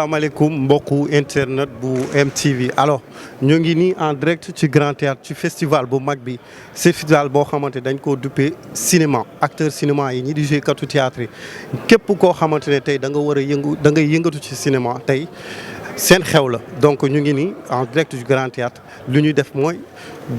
asalaamaaleykum mbokku internet bu MTV alors ñu ngi nii en direct ci Grand Théâtre ci festival bu mag bi festival boo xamante dañ koo duppee cinéma acteur cinéma yi ñi di jouer katu théâtre yi képp koo xamante ne tey da nga war a da ngay yëngatu ci cinéma tey seen xew la donc ñu ngi nii en direct du Grand Théâtre lu ñuy def mooy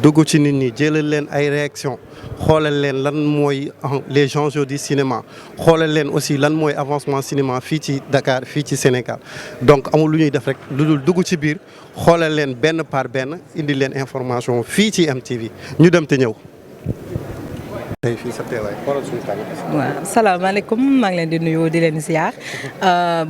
dugg ci nit ñi jëlal leen ay réaction xoolal leen lan mooy les enjeux du cinéma xoolal leen aussi lan mooy avancement cinéma fii ci Dakar fii ci Sénégal donc amul lu ñuy def rek lu dul dugg ci biir xoolal leen benn par benn indi leen information fii ci MTV ñu dem te ñëw. tey fii sa teewaay xoolal suñu tànk. waaw salaamaaleykum maa ngi leen di nuyu di leen ziar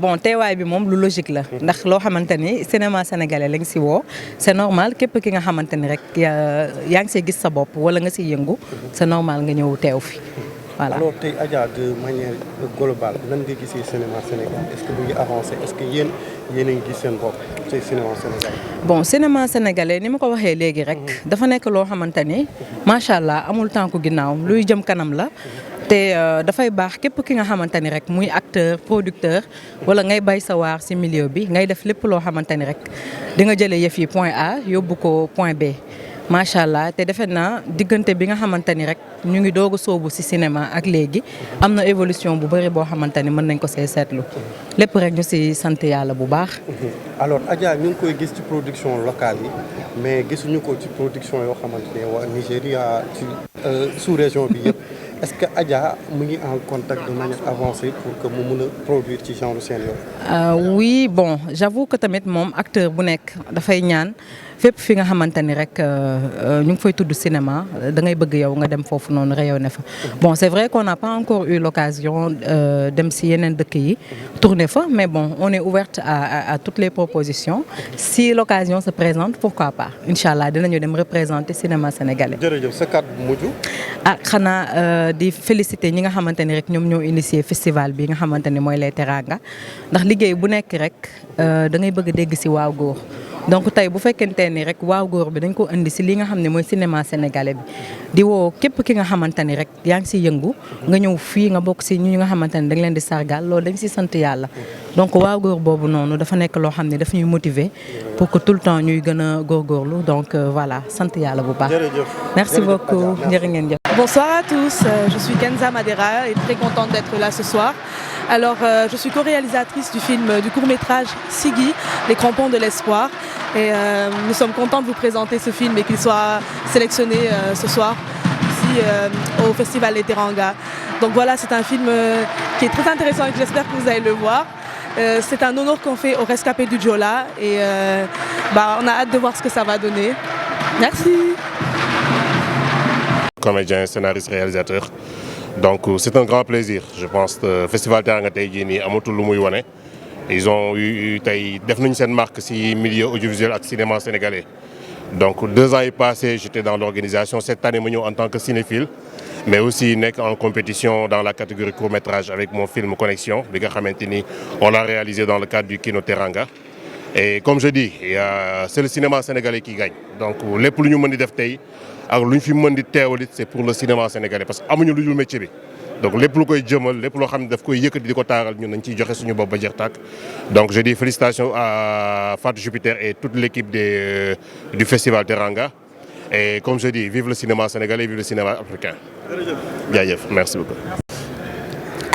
bon teewaay bi moom lu logique la ndax loo xamante ni cinéma sénégalais lañ si woo c'est normal képp ki nga xamante ni rek yaa ngi see gis sa bopp wala nga siy yëngu c'est normal nga ñëw teew fi voilà. alors tey Adja de manière globale nan nga gisee cinéma Sénégal est-ce que mu ngi avancé est-ce que yéen a ngi gis seen bopp ci cinéma sénégalais. bon cinéma sénégalais ni ma ko waxee léegi rek dafa nekk loo xamante ni macha allah amul tànku ginnaaw luy jëm kanam la. te dafay baax képp ki nga xamante ni rek muy acteur producteur wala ngay bay sa waar ci milieu bi ngay def lépp loo xamante ni rek di nga jëlee yëf yi point A yóbbu ko point B. macha allah te defe naa diggante bi nga xamante ni rek ñu ngi doog a sóobu ci cinéma ak léegi am na évolution bu bari boo xamante ni mën nañ ko see seetlu lépp rek ñu ci sant yàlla bu baax. alors Adja ñu ngi koy gis ci production locale yi mais gisuñu ko ci production yoo xamante ne waa Nigéria ci sous-région bi yëpp est-ce que Adja mu ngi en contact de manière avancée pour que mu mun a produire ci genre scène yooyu. oui bon j'avoue que tamit moom acteur bu nekk dafay ñaan. fépp fi nga xamante ni rek ñu ngi fay tudd cinéma da ngay bëgg yow nga dem foofu noonu rayonné fa bon c'est vrai qu'on n'a pas encore eu l'occasion dem si yeneen dëkk yi tourner fa mais bon on est ouverte à toutes les propositions si l'occasion se présente pourquoi pas incha allah dinañu dem représenter cinéma sénégalais. jërëjëf sa kàddu bu mujj. xanaa di féliciter ñi nga xamante ni rek ñoom ñoo initier festival bi nga xamante ni mooy les Teranga ndax liggéey bu nekk rek da ngay bëgg dégg si waaw góor. donc tey bu fekkente ni rek waaw góor bi dañ ko indi si li nga xam ne mooy cinéma sénégalais bi di woo képp ki nga xamante ni rek yaa ngi si yëngu nga ñëw fii nga bokk si ñi nga xamante ni dañ leen di sargal loolu dañ si sant yàlla donc waaw góor boobu noonu dafa nekk loo xam ne dafa ñuy motiver pour que tout le temps ñuy gën a góorgóorlu donc voilà sant yàlla bu baax. merci beaucoup jërë ngeen jëf. Bonsoir à tous, je suis Kenza Madera et très contente d'être là ce soir. Alors, je suis co-réalisatrice du court-métrage Sigui, Les crampons de l'espoir. Et nous sommes contents de vous présenter ce film et qu'il soit sélectionné ce soir ici au Festival Les Teranga. Donc voilà, c'est un film qui est très intéressant et que j'espère que vous allez le voir. C'est un honneur qu'on fait aux rescapés du Diola et on a hâte de voir ce que ça va donner. Merci. Comédien, scénariste, réalisateur. Donc c'est un grand plaisir. Je pense que Festival Teranga tey jii nii amatul lu muy wane. Ils ont eu tey def nañu seen marque ci milieu audiovisuel ak cinéma sénégalais. Donc 2 ans yi passés, j'étais dans l'organisation. Cette année ma ñëw en tant que cinéphile, mais aussi nekk en compétition dans la catégorie court-métrage avec mon film Connexion bi nga xamante ni on l'a réalisé dans le cadre du Kino Teranga. Et comme je dis, c'est le cinéma sénégalais qui gagne. Donc lépp lu ñu mën di def tey ak lu ñu fi mën di teewalit c'est pour le cinéma sénégalais parce que amuñu lu dul métier bi. donc lépp lu koy jëmal lépp loo xam ne daf koy yëkkati di ko taaral ñun nañ ciy joxe suñu bopp ba jeex tàkk. donc je dis félicitations à Fatou Jupiter et toute l'équipe du Festival Teranga. Et comme je dis, vive le cinéma sénégalais, vive le cinéma africain. jaajëf, merci beaucoup.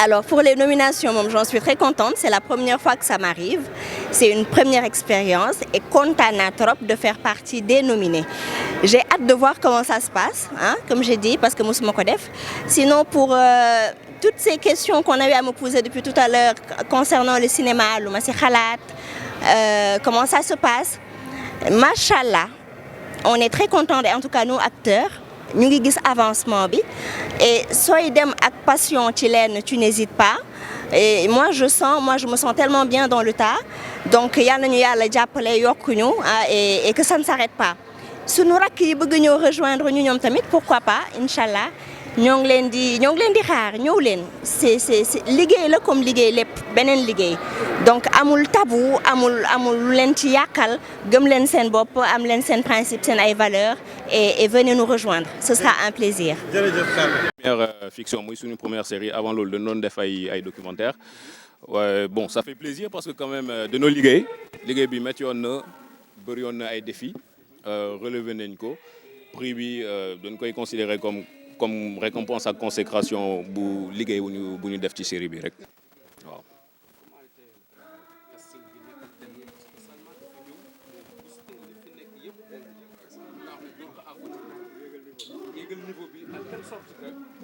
Alors pour les nominations, j'en suis très contente. C'est la première fois que ça m'arrive. C'est une première expérience et content trop de faire partie des nominés. J'ai hâte de voir comment ça se passe, hein, comme j'ai dit, parce que Moussou Kodef. Sinon, pour toutes ces questions qu'on a eu à me poser depuis tout à l'heure concernant le cinéma, le Massi Khalat, comment ça se passe, Machallah, on est très contents, en tout cas nous acteurs. Nous avons vu avancement et soy dem ak passion ci len tu n'hésites pas et moi je me sens tellement bien dans le tas donc yalla nañu yalla jappalé yokkuñu et que ça ne s'arrête pas sunu rak yi bëgg ñoo rejoindre ñu ñom tamit pourquoi pas inchallah ñoo ngi leen di xaar ñëw leen c'est liggéey la comme liggéey lépp beneen liggéey donc amul tabou amul lu leen ci yàqal gëm leen seen bopp am leen seen principe seen ay valeurs et venez nous rejoindre ce sera un plaisir. Première fiction muy suñu première série avant loolu dañu doon def ay documentaire Ouais, bon, ça fait plaisir parce que quand même de nos liggéey bi métti woon na bëri woon na ay défis relevé nañ ko prix bi dañ koy considérer comme récompense ak consécration bu liggéey bu ñu def ci série bi rek waaw.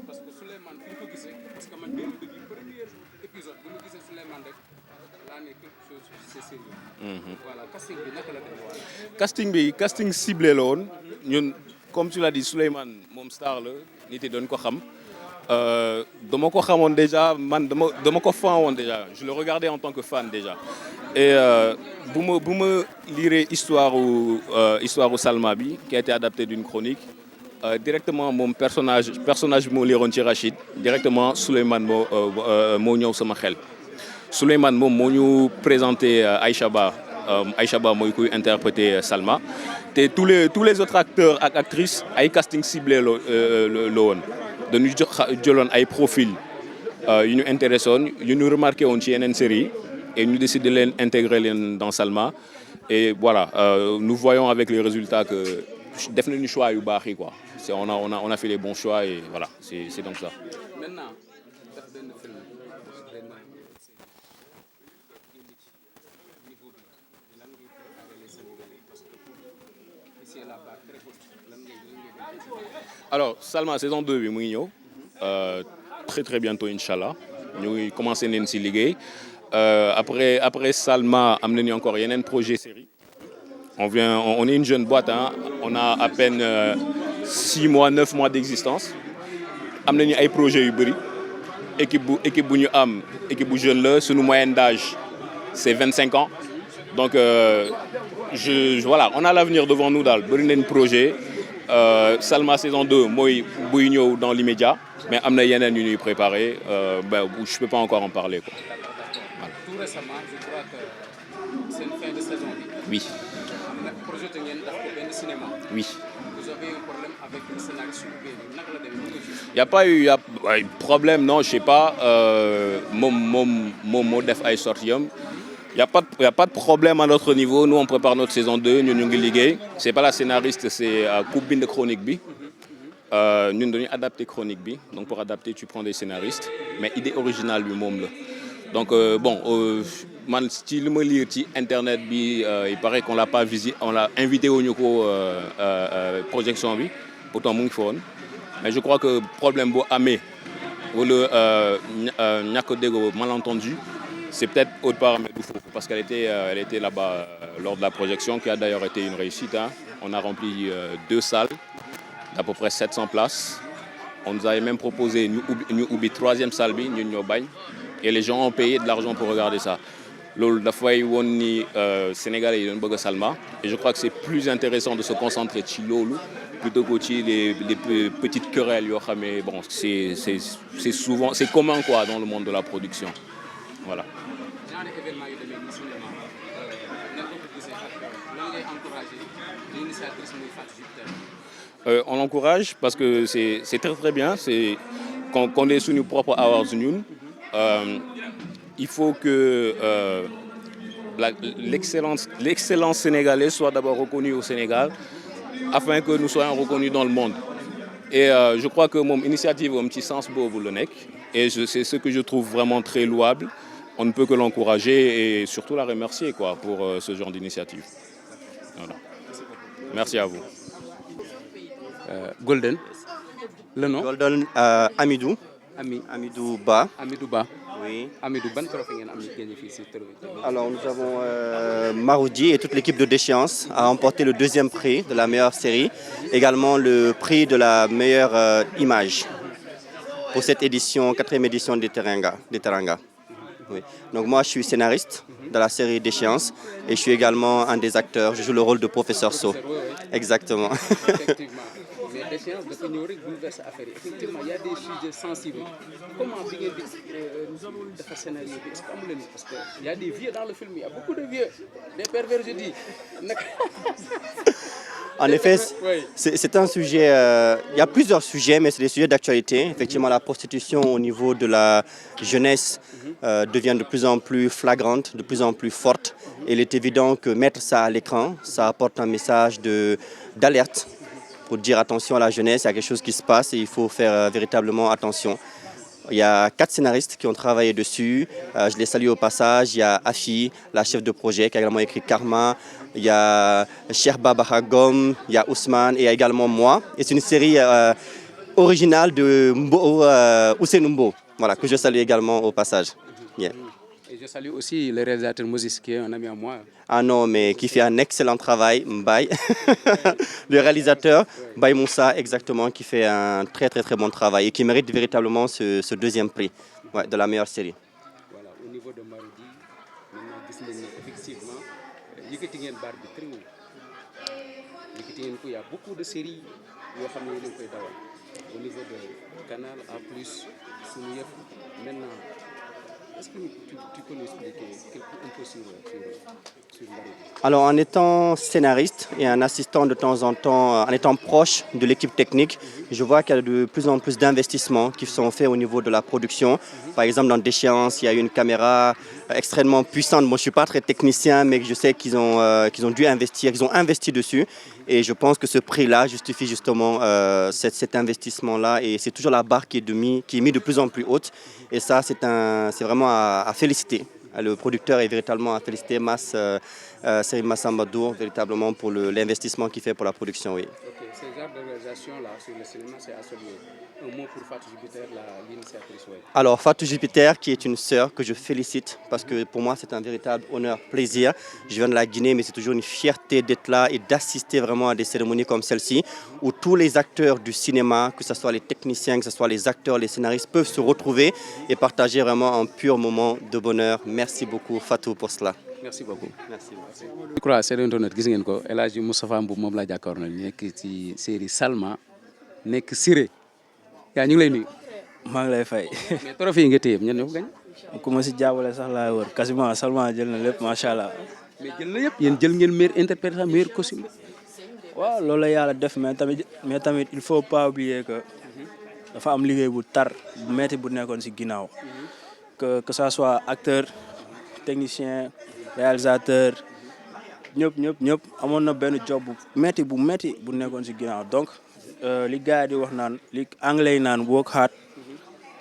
parce que Souleymane fi ñu ko gisee parce que man dès le début premier épisode bu ñu gisee Souleymane rek laa ne quelque chose c'est sérieux. Voilà casting bi naka la demee. casting ciblé la woon ñun comme tu l'as dit Souleymane moom star la nit yi doon ko xam dama ko xamoon déjà man dama ko fan woon déjà je le regardais en tant que fan déjà et bu ma lire histoire u Salma bi qui a été adaptée d'une chronique. Directement moom personnage bi moo liroon ci Rachid directement Souleymane moo ñëw sama xel Souleymane moom moo ñu présenté Aïcha Ba mooy kuy interpréter Salma te tous les autres acteurs ak actrices ay casting ciblé la woon dañu jëloon ay profil yu ñu intéressé woon yu ñu remarqué woon ci yeneen série et ñu décidé leen intégrer leen dans Salma et voilà nous voyons avec les résultats que def nañu choix yu baax yi quoi on a fait les bons choix et voilà c'est donc ça. Maintenant def benn film niveau bi lan ngay préparer les Sénégalais parce que ici la barre très haute lan ngay alors Salma saison 2 bi mu ngi ñëw très très bientôt inchallah ñu ngi commencé nañ si liggéey après Salma am nañu encore yeneen projet série. On est une jeune boîte, hein. On a à peine 6 mois, 9 mois d'existence. Am nañu ay projets yu bëri équipe bu ñu am équipe bu jeune la suñu moyenne d'âge c'est 25 ans donc voilà on a l'avenir devant nous daal bëri nañ projet Salma saison 2 mooy buy ñëw dans l'immédiat mais am na yeneen yu ñuy préparer je peux pas encore en parler quoi. Voilà. Tout récemment je crois que c'est une fin de saison bi. Oui. Projeté ngeen def ko benn cinéma. Oui. Vous avez un problème avec le scénariste naka la demee. Il y a pas eu problème non je sais pas moom moo def ay sorties am. Il y a pas de problème à notre niveau nous on prépare notre saison 2 ñun ñu ngi liggéey c'est pas la scénariste c'est ku bind chronique bi ñun dañuy adapter chronique bi donc pour adapter tu prends des scénaristes mais idée originale bi moom la donc man ci li ma lire ci internet bi il paraît qu'on l'a pas visité on l'a invité wuñu ko projection bi pourtant mu ngi fa woon mais je crois que problème bu amee wala ñàkk a déggoo malentendu c'est peut-être autre part mais du foofu parce qu'elle était là-bas lors de la projection qui a d'ailleurs été une réussite hein. On a rempli 2 salles d'à peu près 700 places on nous avait même proposé ñu ubbi 3e salle bi ñun ñoo bañ et les gens ont payé de l'argent pour regarder ça loolu dafay woon ni Sénégalais yi doon bëgg Salma et je crois que c'est plus intéressant de se concentrer ci loolu plutôt que ci les petites querelles yoo xam ne bon c'est souvent c'est commun quoi dans le monde de la production voilà. On l'encourage parce que c'est très très bien c'est qu'on est suñu propre awards ñun il faut que l'excellence sénégalaise soit d'abord reconnue au Sénégal afin que nous soyons reconnus dans le monde et je crois que moom initiative am ci sens boobu la nekk et c'est ce que je trouve vraiment très louable on ne peut que l'encourager et surtout la remercier quoi pour ce genre d'initiative voilà merci à vous. Golden. Le nom Golden Amidou. Amidou Ba. Amidou Ba. Oui. Amidou ban trophée ngeen am gagné fii ci Alors nous avons Maroudi et toute l'équipe de Déchéance a remporté le 2e prix de la meilleure série, également le prix de la meilleure image pour cette édition 4e édition des Teranga. Oui. Donc moi je suis scénariste de la série Déchéance et je suis également un des acteurs, je joue le rôle de professeur So. Exactement. Effectivement. Mais Déchéance dafa ñëw rek bouleverser affaire yi effectivement il y a des sujets sensibles comment bi ngeen di defar scénario bi est-ce que amu leen parce que il y a des vieux dans le film il y a beaucoup de vieux des pervers je dis naka. En effet, c'est un sujet, il y a plusieurs sujets, mais c'est des sujets d'actualité. Effectivement, la prostitution au niveau de la jeunesse devient de plus en plus flagrante, de plus en plus forte. Et il est évident que mettre ça à l'écran, ça apporte un message d'alerte pour dire attention à la jeunesse, il y a quelque chose qui se passe et il faut faire véritablement attention. Il y a 4 scénaristes qui ont travaillé dessus. Je les salue au passage. Il y a Afi, la chef de projet, qui a également écrit Karma. Il y a Cheikh Babaha Gom, il y a Ousmane et il y a également moi. Et c'est une série originale de Ousseynou Mbo, voilà, que je salue également au passage. Yeah. Et je salue aussi le réalisateur Moses, qui est un ami à moi. Ah non, mais qui fait un excellent travail, Mbaye. Le réalisateur, Mbaye Moussa, exactement, qui fait un très bon travail et qui mérite véritablement ce deuxième prix de la meilleure série. Voilà, au niveau de Marodi, maintenant, effectivement, il y a beaucoup de séries au niveau de Canal A+, maintenant. Est-ce que tu peux nous expliquer un peu sur Marodi? Alors, en étant scénariste et un assistant de temps en temps, en étant proche de l'équipe technique, je vois qu'il y a de plus en plus d'investissements qui sont faits au niveau de la production. Par exemple, dans Déchéance, il y a une caméra extrêmement puissante. Moi, je ne suis pas très technicien, mais je sais qu'ils ont dû investir, qu'ils ont investi dessus. Et je pense que ce prix-là justifie justement cet investissement-là. Et c'est toujours la barre qui est mise de plus en plus haute. Et ça, c'est vraiment à féliciter. Le producteur est véritablement à féliciter, Serim Massambadour, véritablement pour l'investissement qu'il fait pour la production. Oui. Okay. Ce genre d'organisation-là sur le cinéma, c'est à saluer. Un mot pour Fatou Jupiter, l'initiatrice. Oui. Alors, Fatou Jupiter, qui est une sœur que je félicite, parce que pour moi, c'est un véritable honneur, plaisir. Je viens de la Guinée, mais c'est toujours une fierté d'être là et d'assister vraiment à des cérémonies comme celle-ci, où tous les acteurs du cinéma, que ce soit les techniciens, que ce soit les acteurs, les scénaristes, peuvent se retrouver et partager vraiment un pur moment de bonheur. Merci beaucoup, Fatou, pour cela. Merci beaucoup. Merci. Je crois que c'est internet gis ngeen ko El Hadji Moustapha Mboup moom laa jàkkaarloo nekk ci série Salma nekk Siré yaa ñu ngi lay nuyu. maa ngi lay fay. mais trophée yi nga téye ñan ñoo ko gañ. ku ma si jàppale sax laay wër quasiment Salma jël na lépp macha allah. mais jël na yëpp yéen jël ngeen meilleur interprète meilleur costume. waaw loolu la yàlla def mais tamit il faut pas oublier que dafa am liggéey bu tar bu metti bu nekkoon si ginnaaw que ça soit acteur technicien réalisateur ñëpp amoon na benn job bu metti bu nekkoon si ginnaaw donc li gars yi di wax naan li anglais yi naan work hard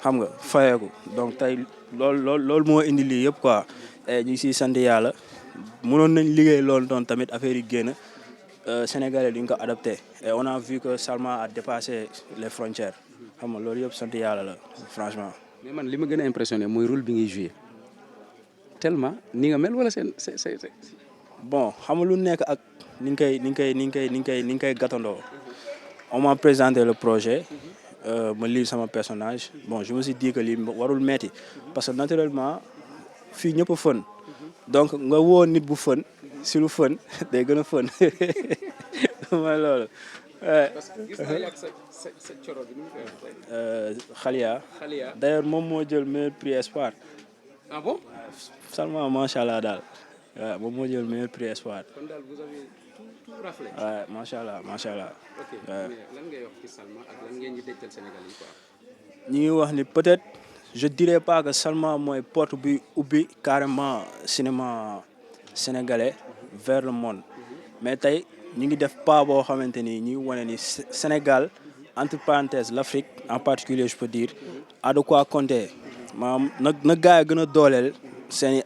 xam nga fayeeku donc tey loolu moo indi lii yëpp quoi ñu ngi siy sant yàlla mënoon nañ liggéey loolu doon tamit affaire yi génn Sénégalais duñ ko adapté et on a vu que Salma a dépassé les frontières xam nga loolu yëpp sant yàlla la franchement. mais man li ma gën a impressionné mooy rôle bi ngay joué tellement ni nga mel wala c'est bon xam nga lu nekk ak ni nga koy gàttandoo. On m'a présenté le projet ma lire sama personnage bon je me suis dit que lii warul metti parce que naturellement fii ñëpp a fën donc nga woo nit bu fën si lu fën day gën a fën mooy loolu. parce que gis naa yàgg sa coro bi nu mu koy waxee. Khalia. D'ailleurs moom moo jël meilleur prix espoir. Ah bon? Salma macha allah daal waaw moom moo jël meilleur prix espoir. kon daal vous avez tout raflé. waaw macha allah. ok mais lan ngay wax ci Salma ak lan ngeen ñu dégtal Sénégal yi quoi. ñu ngi wax ni peut-être je dirais pas que Salma mooy porte bi ubbi carrément cinéma sénégalais vers le monde mais tey ñu ngi def pas boo xamante ni ñu ngi wane ni Sénégal entre parenthèses l'Afrique en particulier je peux dire a de quoi compter maanaam na gars yi gën a dooleel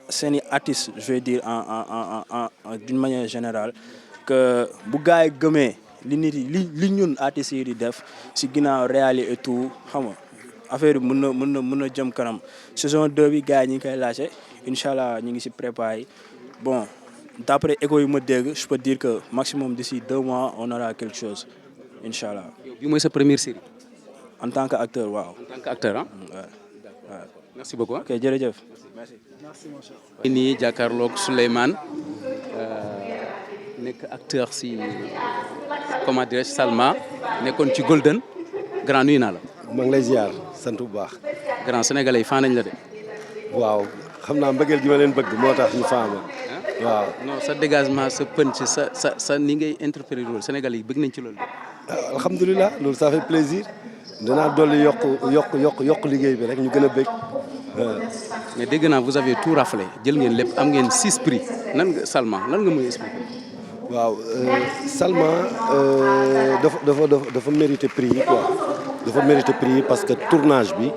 seeni artistes je vais dire en d'une manière générale que bu gars yi gëmee li nit yi li ñun artistes yi di def si ginnaaw réalité et tout xam nga affaire yi mën na jëm kanam saison 2 bi gars yi ñu ngi koy laajte incha allah ñu ngi si préparé bon d'après écho yi ma dégg je peux dire que maximum d'ici 2 mois on aura quelque chose incha allah. bi mooy sa première série. en tant que acteur waaw. en tant que acteur ah. waaw merci beaucoup. ok jërëjëf. merci. nii jàkkaarloog Souleymane nekk acteur si comment dirais-je Salma nekkoon ci Golden grand nuyu naa la. maa ngi lay ziar sant bu baax. grand sénégalais yi faa nañ la de. waaw xam naa mbëggeel gi ma leen bëgg moo tax ñu faama. waaw. non sa dégagement sa punch sa ni ngay interpréter loolu Sénégal yi bëgg nañ ci loolu. alhamdulilah loolu ça fait plaisir danaa dolli yokk liggéey bi rek ñu gën a bëgg. mais dégg naa vous avez tout raflé jël ngeen lépp am ngeen 6 prix nan nga Salma lan nga mën a expliquer. waaw Salma dafa mérité prix yi quoi dafa mérité prix yi parce que tournage bi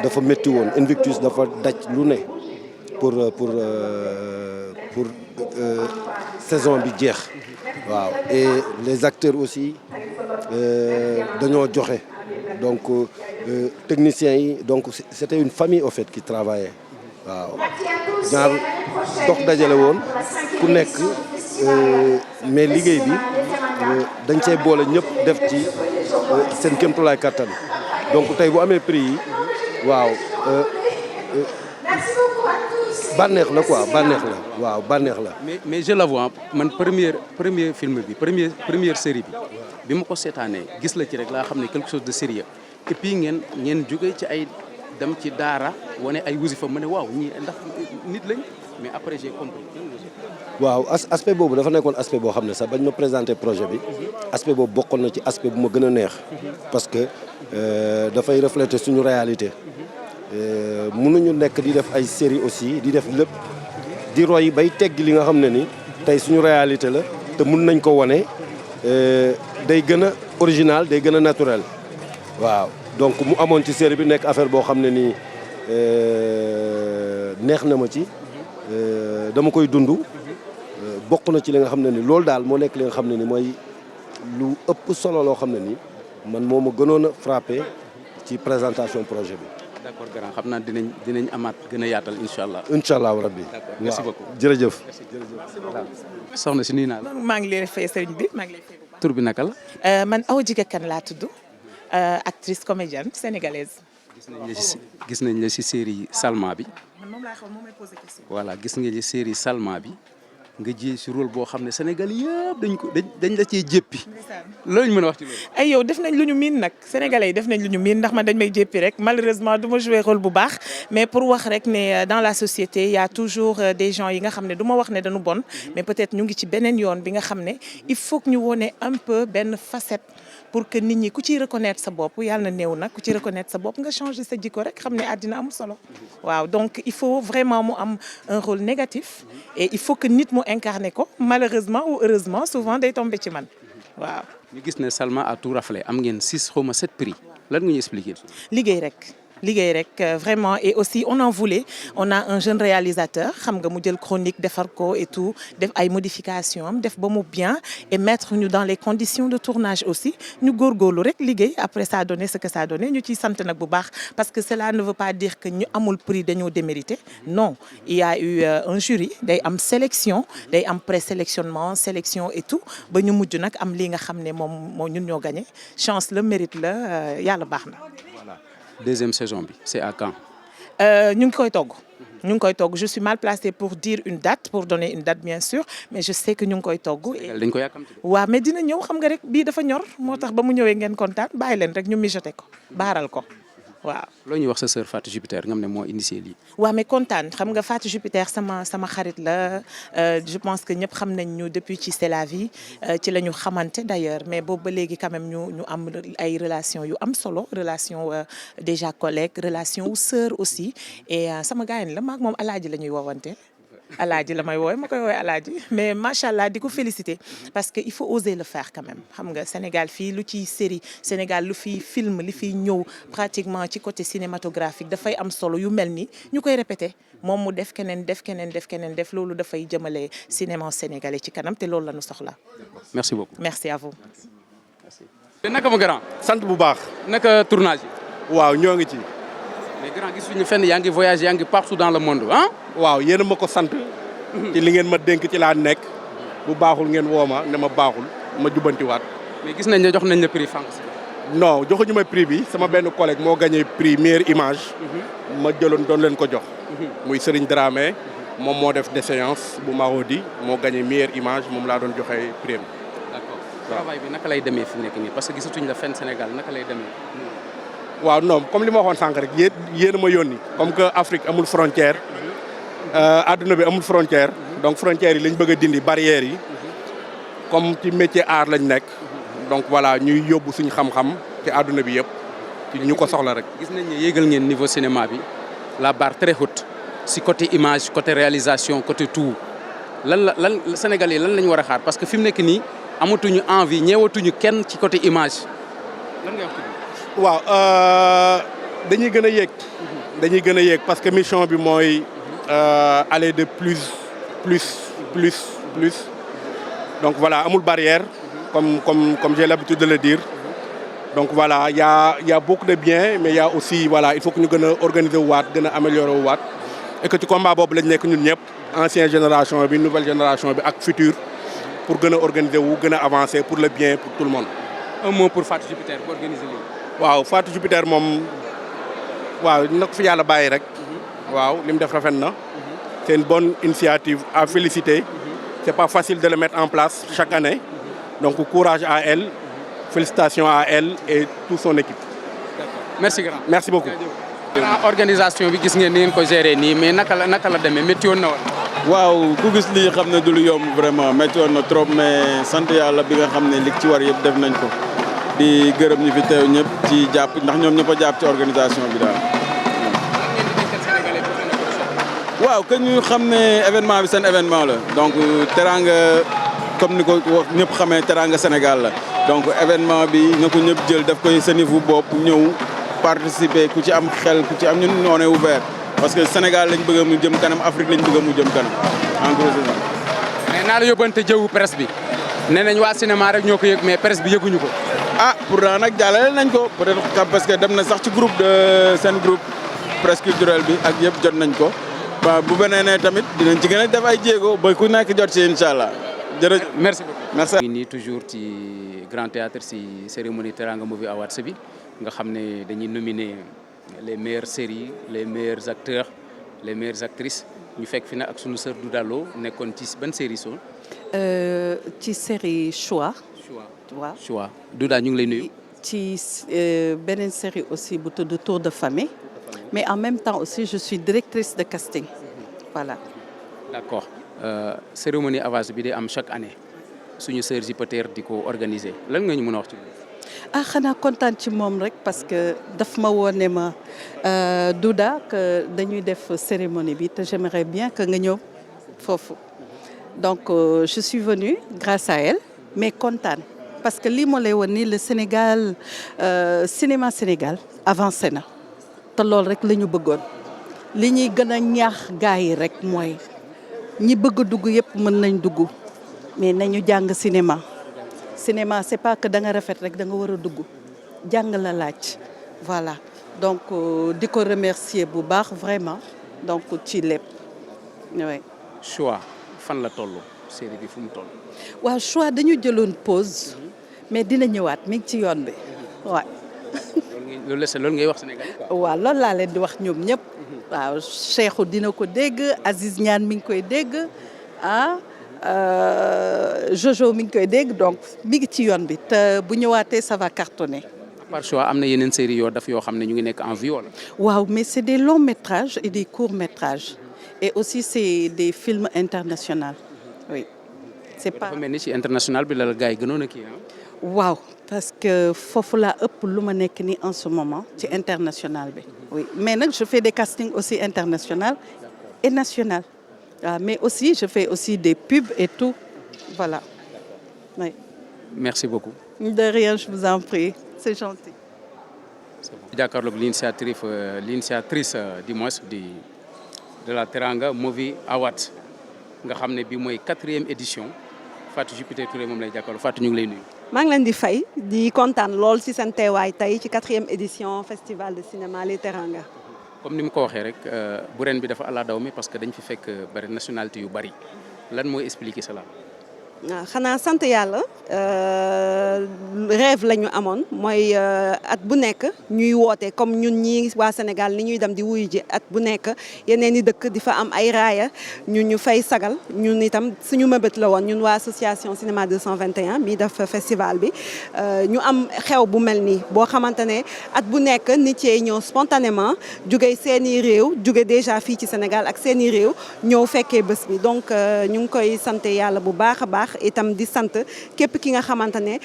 dafa métti woon Invictus dafa daj lu ne pour saison bi jeex. waaw et les acteurs aussi dañoo joxe donc techniciens yi donc c'était une famille au fait qui travaillait waaw genre dox dajale woon ku nekk mais liggéey bi dañ cee boole ñëpp def ci seen kéemtulaay kattan donc tey bu amee prix yi waaw bànneex la quoi bànneex la waaw bànneex la. mais je l'avoue man premier film bi première série bi ma ko seetaanee gis la ci rek laa xam ne quelque chose de sérieux et puis ngeen jóge ci ay dem ci daara wane ay wasifa ma ne waaw ñii ndax nit lañ mais après j'ai compris. waaw aspect boobu dafa nekkoon aspect boo xam ne sax bañ ma présenter projet bi aspect boobu bokkoon na ci aspect bu ma gën a neex parce que dafay refléter suñu réalité. mënuñu nekk di def ay série aussi di def lépp di roy bay teggi li nga xam ne ni tey suñu réalité la te mun nañ ko wane day gën a original day gën a naturel waaw donc mu amoon ci série bi nekk affaire boo xam ne nii neex na ma ci dama koy dund bokk na ci li nga xam ne ni loolu daal moo nekk li nga xam ne ni mooy lu ëpp solo loo xam ne ni man moo ma gënoon a frappé ci présentation projet bi. d'accord grand xam naa dinañ amaat gën a yaatal incha allah. incha allah rabbi. merci beaucoup jërëjëf. soxna si nuyu naa la. maa ngi lay fay sëriñ bi maa ngi lay fay bu baax. tur bi naka la. man Awa Djiga Kane laa tudd actrice comédienne sénégalaise. gis nañ la si série Salma bi. man moom laa xam moom may posé question. voilà gis nga li série Salma bi nga ji si rôle boo xam ne Sénégal yëpp dañ la cee jéppi. loolu ñu mën a wax ci loolu. ay yow def nañ lu ñu miin nag sénégalais yi def nañ lu ñu miin ndax man dañ may jéppi rek malheureusement du ma jouer rôle bu baax mais pour wax rek ne dans la société il y a toujours des gens yi nga xam ne du ma wax ne dañu bon mais peut-être ñu ngi ci beneen yoon bi nga xam ne il faut que ñu wone un peu benn facette pour que nit ñi ku ciy reconnaître sa bopp yàlla na néew nag ku ci reconnaître sa bopp nga changer sa jikko rek xam ne àddina amul solo waaw donc il faut vraiment mu am un rôle négatif et il faut que nit mu incarner ko malheureusement ou heureusement souvent day tomber ci man waaw. ñu gis ne Salma a tout raflé am ngeen 6 xaw ma 7 prix lan nga ñu expliquer. liggéey rek vraiment et aussi on en voulait on a un jeune réalisateur xam nga mu jël chronique defar ko et tout def ay modifications am def ba mu bien et mettre ñu dans les conditions de tournage aussi ñu góorgóorlu rek liggéey après ça a donné ce que ça a donné ñu ciy sant nag bu baax parce que cela ne veut pas dire que ñu amul prix dañoo démérité non il y a eu un jury day am sélection day am présélectionnement sélection et tout ba ñu mujj nag am lii nga xam ne moom ñun ñoo gagné chance la mérite la yàlla baax na. Deuxième saison bi c'est à quand. ñu ngi koy togg je suis mal placée pour dire une date pour donner une date bien sûr mais je sais que ñu ngi koy togg. dañ ko yàkkamti. waaw mais dina ñëw xam nga rek bii dafa ñor moo tax ba mu ñëwee ngeen kontaan bàyyi leen rek ñu mijoté ko baaral ko waaw. loo ñuy wax sa sœur Fatou Jupiter nga xam ne moo initié lii. waaw mais kontaan xam nga Fatou Jupiter sama xarit la je pense que ñëpp xam nañ ñu depuis ci C'est la vie ci la ñu xamante d'ailleurs mais boobu ba léegi quand même ñu am ay relations yu am solo relation déjà collègue relation wu sœur aussi et sama gars yi la maak moom alaaji la ñuy woowante. alaaji la may woowe ma koy woowe alaaji mais macha allah di ko féliciter parce que il faut oser le faire quand même xam nga Sénégal fii lu ci série Sénégal lu fi film li fiy ñëw pratiquement ci côté cinématographique dafay am solo yu mel ni ñu koy répéter moom mu def keneen def loolu dafay jëmale cinéma sénégalais ci kanam te loolu la ñu soxla. merci beaucoup. merci à vous. merci. naka ma grand. sant bu baax. naka tournage yi. waaw ñoo ngi ci. mais grand gisuñu fenn yaa ngi voyage yaa ngi partout dans le monde ah. waaw yéen a ma ko sant. ci li ngeen ma dénk ci laa nekk. bu baaxul ngeen woo ma ne ma baaxul ma jubbantiwaat. mais gis nañ ne jox nañ la prix Franck. non joxuñu ma prix bi sama benn collègue moo gagné prix meilleure image. ma jëloon doon leen ko jox. muy Serigne Dramé. moom moo def déséance bu Marodi moo gagné meilleure image moom laa doon joxe prix am. d'accord travail bi naka lay demee fi nekk nii parce que gisatuñ la fenn Sénégal naka lay demee. waaw non comme li ma waxoon sànq rek yéen a ma yónni comme que Afrique amul frontière adduna bi amul frontière donc frontières yi lañ bëgg a dindi barrières yi comme ci métier art lañ nekk donc voilà ñuy yóbbu suñu xam-xam ci àdduna bi yëpp ci ñu ko soxla rek. gis nañ ne yéegal ngeen niveau cinéma bi la barre très haute si côté image côté réalisation côté tout lan Sénégalais lan lañ war a xaar parce que fi mu nekk nii amatuñu envie ñeewatuñu kenn ci côté image lan ngay wax. waaw dañuy gën a yéeg. dañuy gën a yéeg parce que mission bi mooy aller de plus donc voilà amul barrière comme j'ai l'habitude de le dire donc voilà il y a beaucoup de bien mais il y a aussi voilà il faut que ñu gën a organiser wu waat gën a améliorer wu waat et que ci combat boobu lañ nekk ñun ñëpp ancienne génération bi nouvelle génération bi ak future pour gën a organiser wu gën a avancer pour le bien pour tout le monde. un mot pour Fatou Jupiter pour organiser lii. waaw Fatou Jupiter moom waaw na ko fi yàlla bàyyi rek. waaw li mu def rafet na. c'est une bonne initiative à féliciter. C'est pas facile de le mettre en place chaque année. Donc courage à elle, félicitations à elle et toute son équipe. Merci grand. Merci beaucoup. Organisation bi gis ngeen ni ngeen ko gérer nii mais naka la demee métti woon na woon. waaw ku gis lii xam ne du lu yomb vraiment métti woon na trop mais sant yàlla bi nga xam ne li ci war yëpp def nañ ko di gërëm ñi fi teew ñëpp ci jàpp ndax ñoom ñëpp a jàpp ci organisation bi daal. waaw que ñu xam ne événement bi seen événement la donc teranga comme ni ko wax ñëpp xamee teranga Sénégal la donc événement bi na ko ñëpp jël daf koy sa niveau bopp ñëw participer ku ci am xel ku ci am ñun on est ouvert parce que Sénégal lañ bëgg mu jëm kanam Afrique lañ bëgg mu jëm kanam en gros c'est ça. mais naa la yóbbante jëwu presse bi nee nañ waa cinéma rek ñoo ko yëg mais presse bi yëguñu ko. ah pourtant nag jàllale nañ ko peut-être parce que dem na sax ci groupe de seen groupe presse culturelle bi ak yëpp jot nañ ko. waaw bu beneenee tamit dinañ ci gën a def ay jéego ba ku nekk jot ci incha allah jërëjëf. merci beaucoup. merci. nii toujours ci Grand Théâtre si cérémonie Teranga Movie Awards bi nga xam ne dañuy nominer les meilleures séries les meilleurs acteurs les meilleures actrices ñu fekk fi nag ak sunu sœur Douda Lo nekkoon ci ban série soon. ci série Choix. waaw Choix Douda ñu ngi lay nuyu. ci beneen série aussi bu tudd Tour de famille. mais en même temps aussi je suis directrice de casting voilà. d'accord cérémonie awards bi day am chaque année suñu sœur Jupiter di ko organiser lan nga ñu mën a wax ci loolu. ah xanaa kontaan ci moom rek parce que daf ma woone ma Douda que dañuy def cérémonie bi te j'aimerais bien que nga ñëw foofu donc je suis venue grâce à elle mais kontaan parce que lii moo lay woon ni le Sénégal cinéma Sénégal avancé na. te loolu rek la ñu bëggoon li ñuy gën a ñaax gars yi rek mooy ñi bëgg a dugg yëpp mën nañ dugg mais nañu jàng cinéma c'est pas que da nga rafet rek da nga war a dugg jàng la laaj voilà donc di ko remercier bu baax vraiment donc ci lépp oui. Choix fan la toll série bi fu mu toll. waaw Choix dañu jëloon pause mais dina ñëwaat mi ngi ci yoon bi waaw. loolu ngay wax Sénégal. waaw loolu laa leen di wax ñoom ñëpp. waaw Cheikhou dina ko dégg Aziz Niane mi ngi koy dégg ah Jojo mi ngi koy dégg donc mi ngi ci yoon bi te bu ñëwaatee ça va cartonner. à part Choix am na yeneen série yoo daf yoo xam ne ñu ngi nekk en vue wala. waaw mais c'est des longs métrages et des courts métrages et aussi c'est des films internationaux oui. c'est pas dafa mel ni ci international bi la gars yi gënoon a kii waaw parce que foofu laa ëpp lu ma nekk ni en ce moment ci international bi oui mais nag je fais des castings aussi international et national mais aussi je fais aussi des pubs et tout voilà oui. merci beaucoup. de rien je vous en prie c'est gentil. jàkkaarloog l'initiatrice du moins de la Teranga Movie Awards nga xam ne bi mooy 4e édition Fatou Jupiter Touré moom lay jàkkaarloo Fatou ñu ngi lay nuyu. maa ngi leen di fay di kontaan lool ci seen teewaay tey ci 4e édition festival de cinéma Les Teranga. comme ni mu ko waxee rek bu ren bi dafa àlla daw mi parce que dañ fi fekk bari nationalité yu bari lan mooy expliquer cela. waaw xanaa sant yàlla rêve la ñu amoon mooy at bu nekk ñuy woote comme ñun ñii waa Sénégal ni ñuy dem di wuyu ji at bu nekk yeneen i dëkk di fa am ay raaya ñu fay sagal ñun itam suñu mëbët la woon ñun waa association Cinéma 221 mi def festival bi ñu am xew bu mel nii boo xamante ne at bu nekk nit yi ñëw spontanément jóge seeni réew jóge déjà fii ci Sénégal ak seeni réew ñëw fekkee bés bi donc ñu ngi koy sant yàlla bu baax a baax itam di sant képp ki nga xamante ne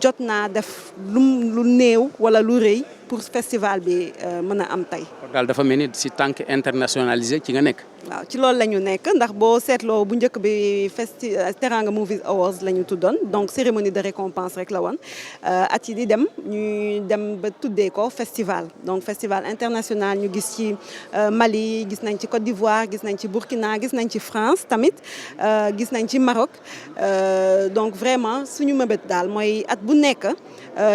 jot naa def lu néew wala lu rëy pour festival bi mën a am tey. daal dafa mel ni si tànk internationalisé ci nga nekk. waaw ci loolu la ñu nekk ndax boo seetloo bu njëkk bi Teranga Movies Awards la ñu tuddoon donc cérémonie de récompense rek la woon at yi di dem ñuy dem ba tuddee ko festival donc festival international ñu gis ci Mali gis nañ ci Côte d'Ivoire gis nañ ci Burkina gis nañ ci France tamit gis nañ ci Maroc donc vraiment suñu mëbët daal mooy at bu nekk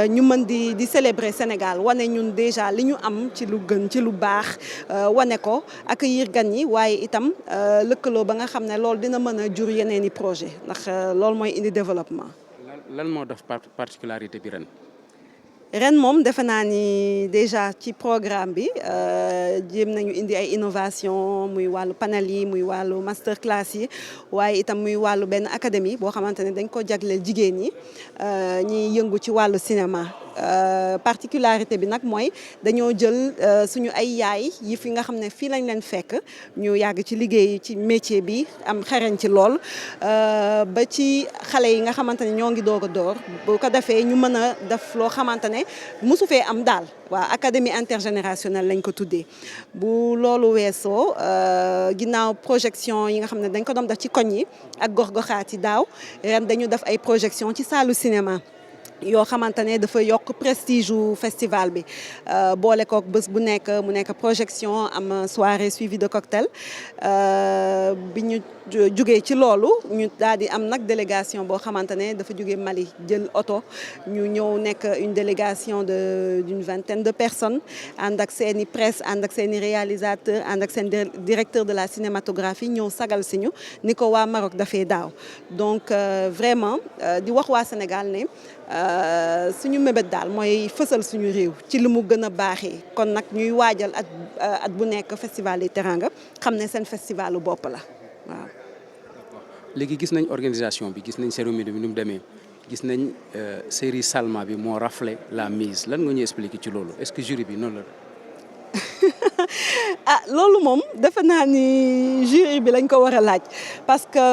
ñu mën di célébrer Sénégal wane ñun déjà li ñu am ci lu gën ci lu baax wane ko accueillir gan ñi waaye itam lëkkaloo ba nga xam ne loolu dina mën a jur yeneen i projet ndax loolu mooy indi développement. lan moo def particularité bi ren. ren moom defe naa ni déjà ci programme bi jéem nañu indi ay innovation muy wàllu panel yi muy wàllu master class yi waaye itam muy wàllu benn académie boo xamante ne dañ ko jagleel jigéen ñi ñiy yëngu ci wàllu cinéma. Particularité bi nag mooy dañoo jël suñu ay yaay yi fi nga xam ne fii lañ leen fekk ñu yàgg ci liggéey ci métier bi am xarañ ci lool ba ci xale yi nga xamante ne ñoo ngi doog a door bu ko defee ñu mën a def loo xamante ne mosu fee am daal waa académie intergénérationnelle lañ ko tuddee bu loolu weesoo ginnaaw projection yi nga xam ne dañ ko doon def ci koñ yi ak gox-goxaat yi daaw ren dañu def ay projection ci saalu cinéma yoo xamante ne dafa yokk prestige u festival bi boole kook bés bu nekk mu nekk projection am soirée suivie de cocktail bi ñu jugee ci loolu ñu daal di am nag délégation boo xamante ne dafa jugee Mali jël oto ñu ñëw nekk une délégation d'une vingtaine de personnes ànd ak seeni presse ànd ak seeni réalisateur ànd ak seen directeur de la cinématographie ñëw sagal si ñu ni ko waa Maroc dafee daaw donc vraiment di wax waa Sénégal ne suñu mébét daal mooy fësal suñu réew ci li mu gën a baaxee kon nag ñuy waajal at bu nekk festival yi Teranga xam ne seen festivalu bopp la waaw. léegi gis nañ organisation bi gis nañ cérémonie bi ni mu demee gis nañ série Salma bi moo raflé la mise lan nga ñuy expliquer ci loolu est-ce que jury bi noonu la. loolu moom defe naa ni jury bi lañ ko war a laaj parce que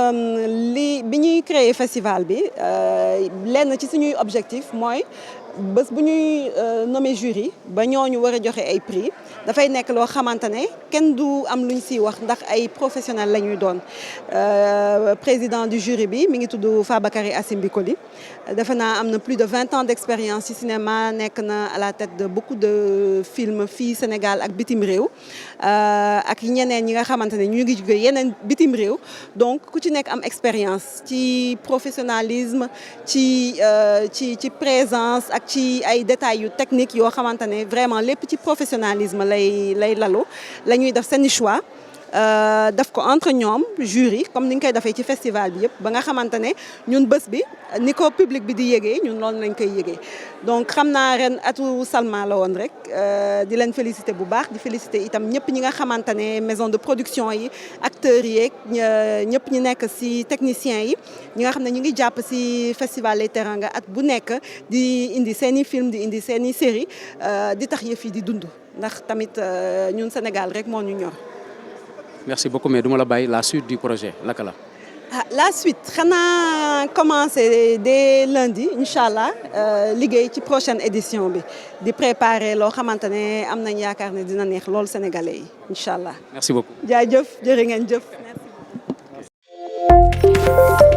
bi ñuy créer festival bi lenn ci suñuy objectif mooy bés bu ñuy nommer jury ba ñooñu war a joxe ay prix dafay nekk loo xamante ne kenn du am luñ siy wax ndax ay professionnels la ñuy doon président du jury bi mi ngi tudd Fabakary Assimbi Koli defe naa am na plus de 20 ans d'expérience ci cinéma nekk na à la tête de beaucoup de films fii Sénégal ak bitim réew ak ñeneen ñi nga xamante ne ñu ngi jóge yeneen bitim réew donc ku ci nekk am expérience ci professionnalisme ci présence ak ci ay détails yu techniques yoo xamante ne vraiment lépp ci professionnalisme lay lalu la ñuy def seeni choix def ko entre ñoom jury comme ni ñu koy defee ci festival bi yëpp ba nga xamante ne ñun bés bi ni ko public bi di yëgee ñun loolu lañ koy yëgee donc xam naa ren atu Salma la woon rek di leen féliciter bu baax di féliciter itam ñëpp ñi nga xamante ne maison de production yi acteurs yeeg ñëpp ñi nekk ci techniciens yi ñi nga xam ne ñu ngi jàpp ci festival Les Teranga at bu nekk di indi seeni film di indi seeni série di tax yëf yi di dund ndax tamit ñun Sénégal rek moo ñu ñor. merci beaucoup mais duma la bàyyi la suite du projet laka la. La suite xanaa commencé dès lundi incha allah liggéey ci prochaine édition bi di préparer loo xamante ne am nañ yaakaar ne dina neex lool sénégalais yi incha allah. merci beaucoup. jaajëf jërë ngeen jëf. Merci.